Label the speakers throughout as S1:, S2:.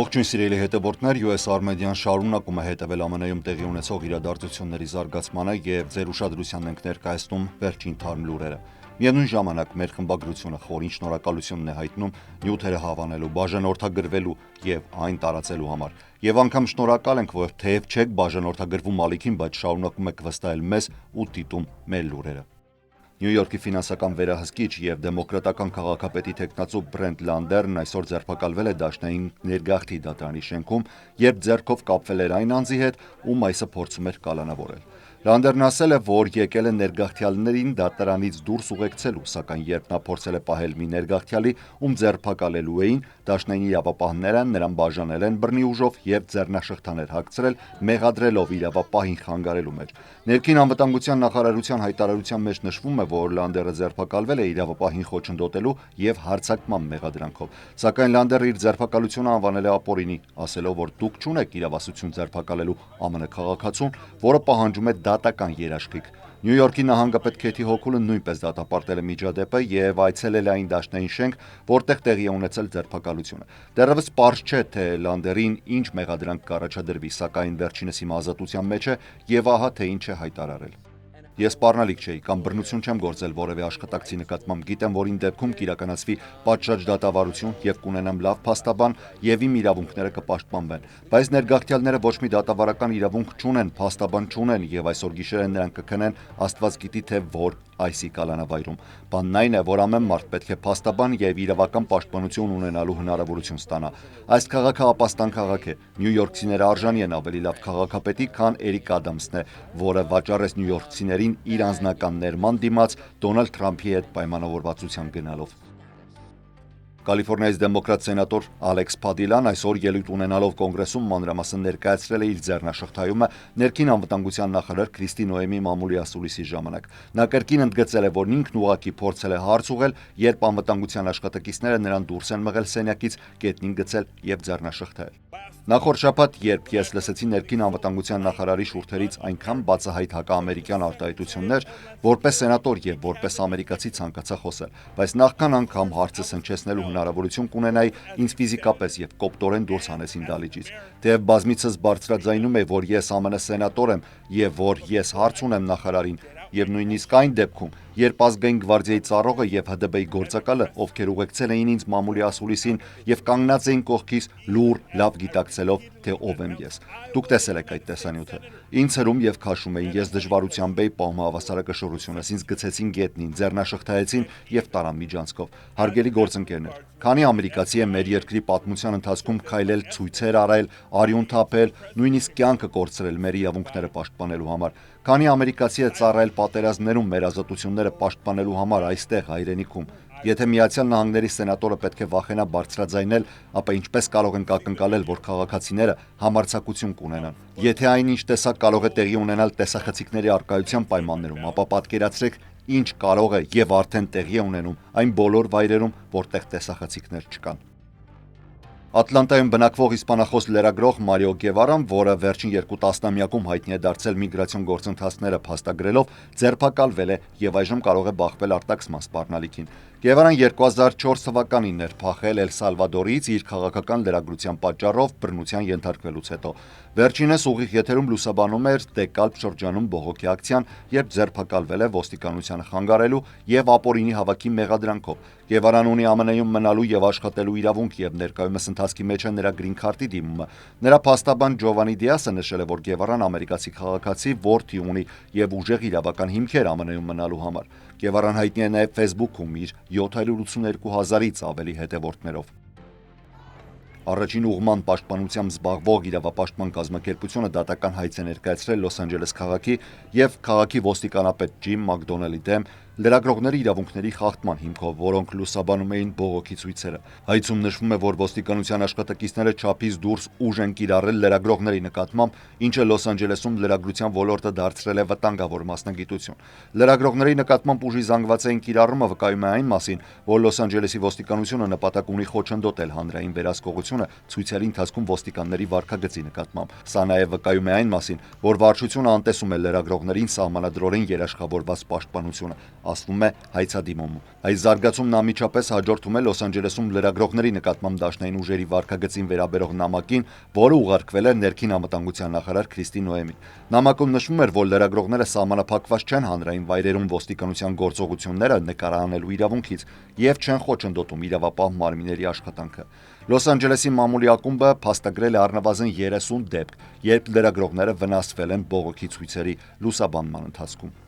S1: Ողջույն սիրելի հետևորդներ, US Armenian շարունակում է հետևել ԱՄՆ-ում տեղի ունեցող իրադարձությունների զարգացմանը եւ ձեր ուշադրությանն ենք ներկայացնում վերջին թարմ լուրերը։ Միևնույն ժամանակ մեր խմբագրությունը խորին շնորհակալությունն է հայտնում նյութերը հավանելու, բաժանորդագրվելու եւ այն տարածելու համար։ Եվ անգամ շնորհակալ ենք, որ թեև չեք բաժանորդագրվում ալիքին, բայց շարունակում եք վստահել մեզ ու դիտում մեր լուրերը։ Նյու Յորքի ֆինանսական վերահսկիչ եւ դեմոկրատական քաղաքապետի տեխնացու Բրենտ Լանդերն այսօր ձերբակալվել է Դաշնային ներգաղթի դատարանի շենքում, երբ ձեռքով կապվել էր այն անձի հետ, ում այսը փորձում էր կալանավորել։ Լանդերն ասել է, որ եկել է ներգաղթյալներին դատարանից դուրս ուղեկցելու, սակայն երբ նա փորձել է պահել մի ներգաղթյալի, ում ձերբակալելու էին, Դաշնային իրավապահները նրան բաժանել են բռնի ուժով եւ ձեռնաշղթաներ հագցրել, մեղադրելով իրավապահին խանգարելու մեջ։ Ներքին անվտանգության նախարարության հայտարարության մեջ նշվում է, որ Լանդերը ձերբակալվել է իրավապահին խոչընդոտելու եւ հարձակման մեղադրանքով, սակայն Լանդերը իր ձերբակալությունը անվանել է ապօրինի, ասելով, որ դուք չունեք իրավասություն ձերբակալելու ԱՄՆ քաղաքացուն, որը պահանջում է դատական երաշխիք։ Նյու Յորքի նահանգապետ Քեթի Հոքուլը նույնպես դատապարտել է միջադեպը եւ այցելել է այն դաշնային շենք, որտեղ տեղի է ունեցել ձերբակալությունը։ Դեռևս պարզ չէ, թե Լանդերին ինչ մեղադրանք կառաջադրվի, սակայն վերջինս հիմա ազատության մեջ է եւ ահա թե ինչ է հայտարարել։ Ես սպառնալիք չէի կամ բռնություն չեմ գործել որևէ աշխատակցի նկատմամբ, գիտեմ, որ իմ դեպքում կիրականացվի պատշաճ դատավարություն եւ կունենամ լավ փաստաբան եւ իմ իրավունքները կպաշտպանվեն, բայց ներգաղթյալները ոչ մի դատավարական իրավունք չունեն, փաստաբան չունեն եւ այսօր գիշերը նրանք կքնեն Աստված գիտի թե որ այսի կալանավայրում։ Բանն այն է, որ ամեն մարդ պետք է փաստաբան եւ իրավական պաշտպանություն ունենալու հնարավորություն ստանա։ Այս քաղաքը ապաստան քաղաք է։ Նյու Յորքցիները արժանի են ավելի լավ քաղաքապետի, քան Էրիկ Ադամսն է, որը վաճառեց նյու յորքցիներին իր անձնական ներման դիմաց Դոնալդ Թրամփի հետ պայմանավորվածության գնալով։ Կալիֆոռնիայից դեմոկրատ սենատոր Ալեքս Փադիլան այսօր ելույթ ունենալով կոնգրեսում մանրամասն ներկայացրել է իր ձեռնաշղթայումը ներքին անվտանգության նախարար Քրիստի Նոեմի մամուլի ասուլիսի ժամանակ։ Նա կրկին ընդգծել է, որ ինքն ուղղակի փորձել է հարց ուղղել, երբ անվտանգության աշխատակիցները նրան դուրս են մղել սենյակից, գետնին գցել եւ ձեռնաշղթայել։ Նախորդ շաբաթ, երբ ես լսեցի ներքին անվտանգության նախարարի շուրթերից այնքան բացահայտ հակաամերիկյան արտահայտություններ, որպես սենատոր եւ որպես ամերիկացի ցանկացա խոսել, բայց նախքան անգամ հարցս հնչեցնելու հնարավորություն կունենայի, ինձ ֆիզիկապես եւ կոպտորեն դուրս հանեցին դալիճից։ Թեև բազմիցս բարձրաձայնում եմ, որ ես ԱՄՆ սենատոր եմ եւ որ ես հարց ունեմ նախարարին, եւ նույնիսկ այն դեպքում, երբ ազգային գվարդիայի ծառողը եւ ՀԴԲ-ի գործակալը, ովքեր ուղեկցել էին ինձ մամուլի ասուլիսին եւ կանգնած էին կողքից լուր լավ գիտակցելով, թե ով եմ ես։ Դուք տեսել եք այդ տեսանյութը։ Ինձ հրում եւ քաշում էին, ես դժվարությամբ էի պահում հավասարակշռությունս, ինձ գցեցին գետնին, ձեռնաշղթայեցին եւ տարան միջանցքով։ Հարգելի գործընկերներ, քանի ամերիկացի է մեր երկրի պատմության ընթացքում քայլել ցույցեր արել, արյուն թափել, նույնիսկ կյանքը կորցրել մեր իրավունքները պաշտպանելու համար։ Քանի ամերիկացի է ծառայել պատերազմներում մեր ազատությունները պաշտպանելու համար այստեղ հայրենիքում։ Եթե Միացյալ Նահանգների սենատորը պետք է վախենա բարձրաձայնել, ապա ինչպես կարող ենք ակնկալել, որ քաղաքացիները համարձակություն կունենան։ Եթե այնինչ տեսակ կարող է տեղի ունենալ տեսախցիկների առկայության պայմաններում, ապա պատկերացրեք, ինչ կարող է եւ արդեն տեղի է ունենում այն բոլոր վայրերում, որտեղ տեսախցիկներ չկան։ Ատլանտայում բնակվող իսպանախոս լրագրող Մարիո Գևարան, որը վերջին 2 տասնամյակում հայտնի է դարձել միգրացիոն գործընթացները փաստագրելով, ձերբակալվել է եւ այժմ կարող է բախվել արտաքսման սպառնալիքին։ Գևարան 2004 թվականին էր փախել Էլ Սալվադորից իր քաղաքական լրագրության պատճառով բռնության ենթարկվելուց հետո։ Վերջինս ուղիղ եթերում լուսաբանում էր Դեկալբ շրջանում բողոքի ակցիան, երբ ձերբակալվել է ոստիկանությանը խանգարելու եւ ապօրինի հավաքի մեղադրանքով։ Գևարան ունի ԱՄՆ-ում մնալու եւ աշխատելու իրավունք եւ ներկայումս ընթացքի մեջ է նրա գրին քարտի դիմումը։ Նրա փաստաբան Ջովանի Դիասը նշել է, որ Գևարան ամերիկացի քաղաքացի որդի ունի եւ ուժեղ իրավական հիմքեր ԱՄՆ-ում մնալու համար։ Գևարան հայտնի է նաեւ Facebook-ում իր 782,000-ից ավելի հետևորդներով։ Առաջին ուղման պաշտպանությամբ զբաղվող իրավապաշտպան կազմակերպությունը դատական հայց է ներկայացրել Լոս Անջելես քաղաքի եւ քաղաքի ոստիկանապետ Ջիմ Մակդոնալի դեմ լրագրողների իրավունքների խախտման հիմքով, որոնք լուսաբանում էին բողոքի ցույցերը։ Հայցում նշվում է, որ ոստիկանության աշխատակիցները չափից դուրս ուժ են կիրառել լրագրողների նկատմամբ, ինչը Լոս Անջելեսում լրագրության ոլորտը դարձրել է վտանգավոր մասնագիտություն։ Լրագրողների նկատմամբ ուժի զանգվածային կիրառումը վկայում է այն մասին, որ Լոս Անջելեսի ոստիկանությունը նպատակ ունի խոչընդոտել հանրային վերահսկողությունը ցույցերի ընթացքում ոստիկանների վարքագծի նկատմամբ։ Սա նաև վկայում է այն մասին, որ վարչությունը անտեսում է լրագրողներին սահմանադրորեն երաշխավորված պաշտպանությունը։ ասվում է հայցադիմումում։ Այս զարգացումն անմիջապես հաջորդում է Լոս Անջելեսում լրագրողների նկատմամբ դաշնային ուժերի վարքագծին վերաբերող նամակին, որը ուղարկվել է ներքին անվտանգության նախարար Քրիստի Նոեմին։ Նամակում նշվում էր, որ լրագրողները սահմանափակված չեն հանրային վայրերում ոստիկանության գործողությունները նկարանելու իրավունքից եւ չեն խոչընդոտում իրավապահ մարմինների աշխատանքը։ Լոս Անջելեսի մամուլի ակումբը փաստագրել է առնվազն 30 դեպք, երբ լրագրողները վնասվել են բողոքի ցույցերի լուսաբանման ընթացքում։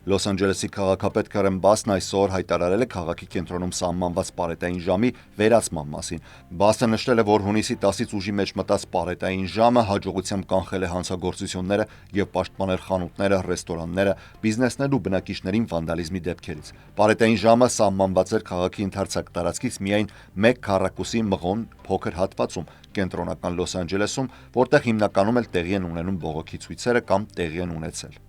S1: Լոս Անջելեսի քաղաքապետ Քարեն Բասն այսօր հայտարարել է քաղաքի կենտրոնում սահմանված պարետային ժամի վերացման մասին։ Բասը նշել է, որ հունիսի 10-ից ուժի մեջ մտած պարետային ժամը հաջողությամբ կանխել է հանցագործությունները եւ պաշտպանել խանութները, ռեստորանները, բիզնեսներն ու բնակիչներին վանդալիզմի դեպքերից։ Պարետային ժամը սահմանված էր քաղաքի ընդարձակ տարածքից միայն 1 քառակուսի մղոն փոքր հատվածում կենտրոնական Լոս Անջելեսում, որտեղ հիմնականում էլ տեղի են ունենում բողոքի ցույցերը կամ տեղի են ունեցել։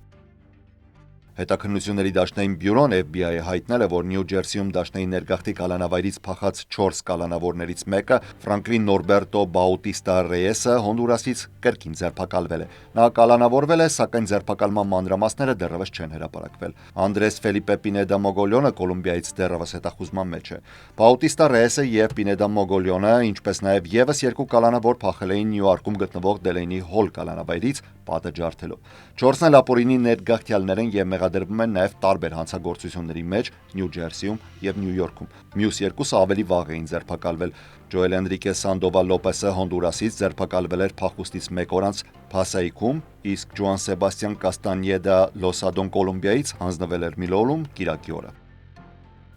S1: Հետաքննությունների դաշնային բյուրոն FBI-ը հայտնել է, որ Նյու Ջերսիում դաշնային ներգաղթի կալանավայրից փախած 4 կալանավորներից մեկը, Ֆրանկլին Նորբերտո Բաուտիստա Ռեյեսը, Հոնդուրասից կրկին ձերբակալվել է։ Նա կալանավորվել է, սակայն ձերբակալման մանրամասները դեռևս չեն հրապարակվել։ Անդրես Ֆելիպե Պինեդա Մոգոլյոնը Կոլումբիայից դեռևս հետախուզման մեջ է։ Բաուտիստա Ռեյեսը եւ Պինեդա Մոգոլյոնը, ինչպես նաեւ եւս 2 կալանավոր փախել էին Նյույորքում գտնվող Դելեյնի Հոլ կալանավայրից պատը ջարդելով։ 4-ն էլ ապօրինի ներգաղթյալներ են եւ մեղադրվում են նաեւ տարբեր հանցագործությունների մեջ Նյու Ջերսիում եւ Նյու Յորքում։ Մյուս 2-ը ավելի վաղ էին ձերբակալվել։ Ջոել Էնրիկե Սանդովալ Լոպեսը Հոնդուրասից ձերբակալվել էր փախուստից 1 օր անց Փասայիքում, իսկ Ջոան Սեբաստիան Կաստանյեդա Լոսադոն Կոլումբիայից հանձնվել էր Միլոլում կիրակի օրը։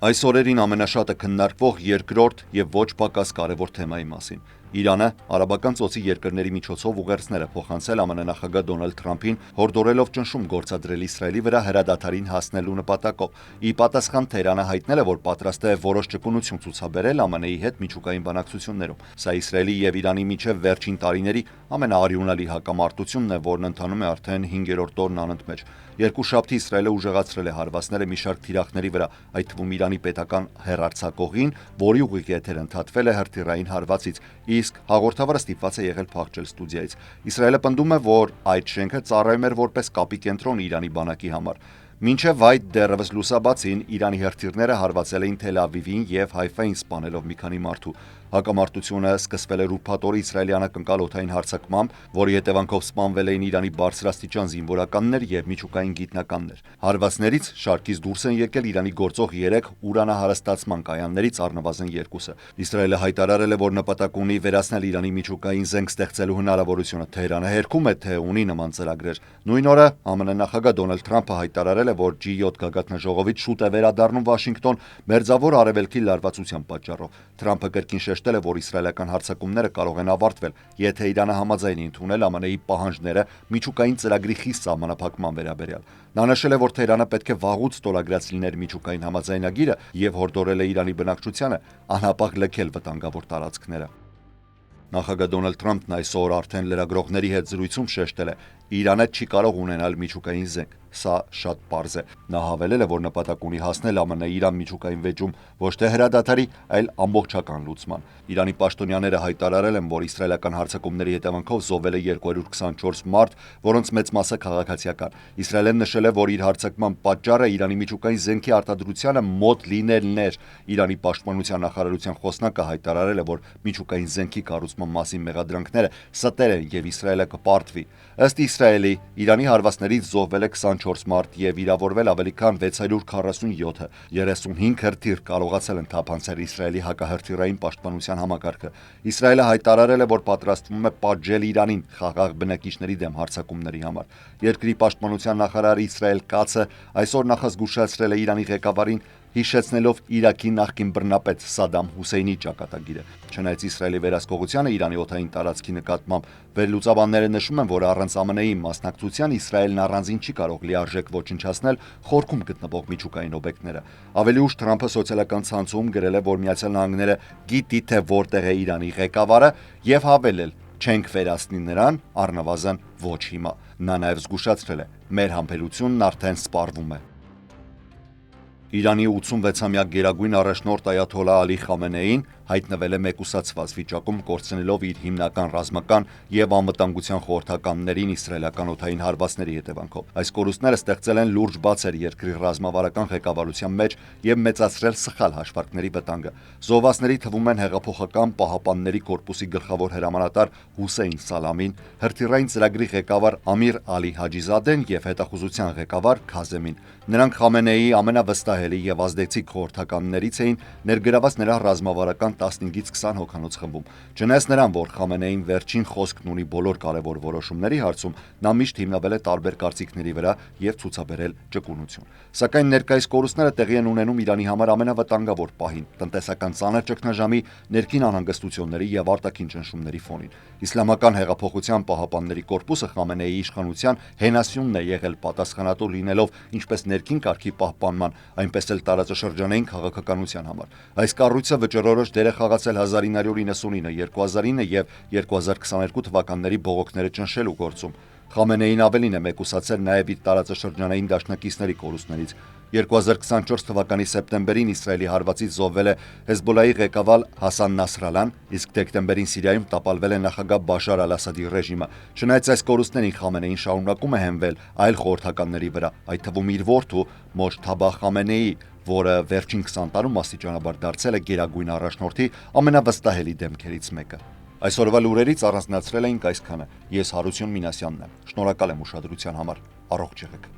S1: Այս օրերին ամենաշատը քննարկվող երկրորդ եւ ոչ պակաս կարևոր թեմայի մասին։ Իրանը արաբական ծոցի երկրների միջոցով ուղերձներ է փոխանցել ԱՄՆ նախագահ Դոնալդ Թրամփին, հորդորելով ճնշում գործադրել Իսրայելի վրա հրադադարին հասնելու նպատակով։ Ի պատասխան Թեհրանը հայտնել է, որ պատրաստ է որոշ ճկունություն ցուցաբերել ԱՄՆ-ի հետ միջուկային բանակցություններում։ Սա Իսրայելի եւ Իրանի միջև վերջին տարիների ամենաարյունալի հակամարտությունն է, որն ընթանում է արդեն 5-րդ օրն անընդմեջ։ Երկուշաբթի Իսրայելը ուժեղացրել է հարվածները մի շարք թիրախների վրա, այդ թվում Իրանի պետական հեռարձակողին, որի ուղիղ եթեր ընդհատվել է հրթիռային հարվածից, իսկ հաղորդավարը ստիպված է եղել փախչել ստուդիայից։ Իսրայելը պնդում է, որ այդ շենքը ծառայում էր որպես կապի կենտրոն Իրանի բանակի համար։ Մինչև այդ դեռևս լուսաբացին Իրանի հրթիռները հարվածել էին Թել Ավիվին եւ Հայֆային, սպանելով մի քանի մարդու։ Հակամարտությունը սկսվել էր ուրբաթ օրը իսրայելի անակնկալ օդային հարձակմամբ, որի հետևանքով սպանվել էին Իրանի բարձրաստիճան զինվորականներ եւ միջուկային գիտնականներ։ Հարվածներից շարքից դուրս են եկել Իրանի գործող 3 ուրանահարստացման կայաններից առնվազն 2-ը։ Իսրայելը հայտարարել է, որ նպատակ ունի վերացնել Իրանի միջուկային զենք ստեղծելու հնարավորությունը։ Թեհրանը հերքում է, թե ունի նման ծրագրեր։ Նույն օրը ԱՄՆ նախագահ Դոնալդ Թրամփը հայտարարել է, որ G7 գագաթնաժողովից շուտ է վերադառնում Վաշինգտոն մերձավոր արևելքի լարվածության պատճառով։ Թրամփը կրկին շեշտել է, որ իսրայելական հարձակումները կարող են ավարտվել, եթե Իրանը համաձայնի ընդունել ԱՄՆ-ի պահանջները միջուկային ծրագրի խիստ սահմանափակման վերաբերյալ։ Նա նշել է, որ Թեհրանը պետք է վաղուց ստորագրած լիներ միջուկային համաձայնագիրը եւ հորդորել է Իրանի բնակչությանը անհապաղ լքել վտանգավոր տարածքները։ Նախագահ Դոնալդ Թրամփն այսօր արդեն լրագրողների հետ զրույցում շեշտել է. Իրանը չի կարող ունենալ միջուկային զենք։ Սա շատ պարզ է։ Նա հավելել է, որ նպատակ ունի հասնել ԱՄՆ-Իրան միջուկային վեճում ոչ թե հրադադարի, այլ ամբողջական լուծման։ Իրանի պաշտոնյաները հայտարարել են, որ իսրայելական հարձակումների հետևանքով զոհվել է 224 մարդ, որոնց մեծ մասը քաղաքացիական։ Իսրայելը նշել է, որ իր հարձակման պատճառը Իրանի միջուկային զենքի արտադրությանը մոտ լինելն էր։ Իրանի պաշտպանության նախարարության խոսնակը հայտարարել է, որ միջուկային զենքի կառուցման մասին մեղադրանքները ստեր են եւ Իսրայելը կպարտվի։ Ըստ Իսրայելի, Իրանի հարվածներից զոհվել է 24 մարդ եւ վիրավորվել ավելի քան 647-ը։ 35 հրթիռ կարողացել են թափանցել Իսրայելի հակահրթիռային պաշտպանության համակարգը։ Իսրայելը հայտարարել է, որ պատրաստվում է պատժել Իրանին խաղաղ բնակիչների դեմ հարձակումների համար։ Երկրի պաշտպանության նախարար Իսրայել Կացը այսօր նախազգուշացրել է Իրանի ղեկավարին, հիշեցնելով Իրաքի նախկին բռնապետ Սադամ Հուսեյնի ճակատագիրը։ Չնայած Իսրայելի վերահսկողությանը Իրանի օդային տարածքի նկատմամբ վերլուծաբանները նշում են, որ առանց ԱՄՆ-ի մասնակցության Իսրայելն առանձին չի կարող լիարժեք ոչնչացնել խորքում գտնվող միջուկային օբյեկտները։ Ավելի ուշ Թրամփը սոցիալական ցանցում գրել է, որ Միացյալ Նահանգները գիտի, թե որտեղ է Իրանի ղեկավարը եւ հավելել. չենք վերացնի նրան, առնվազն ոչ հիմա։ Նա նաեւ զգուշացրել է. մեր համբերությունն արդեն սպառվում է։ Իրանի 86-ամյա գերագույն առաջնորդ Այաթոլլահ Ալի Խամենեին հայտնվել է մեկուսացված վիճակում, կորցնելով իր հիմնական ռազմական եւ անվտանգության խորհրդականներին իսրայելական օդային հարվածների հետևանքով։ Այս կորուստները ստեղծել են լուրջ բացեր երկրի ռազմավարական ղեկավարության մեջ եւ մեծացրել սխալ հաշվարկների վտանգը։ Զոհվածների թվում են հեղափոխական պահապանների կորպուսի գլխավոր հրամանատար Հուսեյն Սալամին, հրթիռային ծրագրի ղեկավար Ամիր Ալի Հաջիզադեն եւ հետախուզության ղեկավար Քազեմին։ Նրանք Խամենեիի ամենավստահելի եւ ազդեցիկ խորհրդականներից էին, ներգրաված նրա ռազմավարական 15-ից 20 հոգանոց խմբում։ Չնայած նրան, որ Խամենեին վերջին խոսքն ունի բոլոր կարևոր որոշումների հարցում, նա միշտ հիմնվել է տարբեր կարծիքների վրա եւ ցուցաբերել ճկունություն։ Սակայն ներկայիս կորուստները տեղի են ունենում Իրանի համար ամենավտանգավոր պահին՝ տնտեսական ծանր ճգնաժամի, ներքին անհանգստությունների եւ արտաքին ճնշումների ֆոնին։ Իսլամական հեղափոխության պահապանների կորպուսը Խամենեիի իշխանության հենասյունն է եղել, պատասխանատու լինելով ինչպես ներքին կարգի պահպանման, այնպես էլ տարածաշրջանային քաղաքականության համար։ Այս կառույցը վճռորոշ դեր է խաղացել 1999, 2009 եւ 2022 թվականների բողոքները ճնշելու գործում։ Խամենեին ավելին է մեկուսացել նաև իր տարածաշրջանային դաշնակիցների կորուստներից։ 2024 թվականի սեպտեմբերին Իսրայելի հարվածից զոհվել է Հեզբոլլահի ղեկավար Հասան Նասրալան, իսկ դեկտեմբերին Սիրիայում տապալվել է նախագահ Բաշար Ալ-Ասադի ռեժիմը։ Չնայած այս կորուստներին Խամենեին շարունակում է հենվել այլ խորհրդականների վրա, այդ թվում իր որդու Մոջթաբա Խամենեիի, որը վերջին 20 տարում աստիճանաբար դարձել է գերագույն առաջնորդի ամենավստահելի դեմքերից մեկը։ Այսօրվա լուրերից առանձնացրել էինք այսքանը։ Ես Հարություն Մինասյանն եմ։ Շնորհակալ եմ ուշադրության համար։ Առողջ եղեք։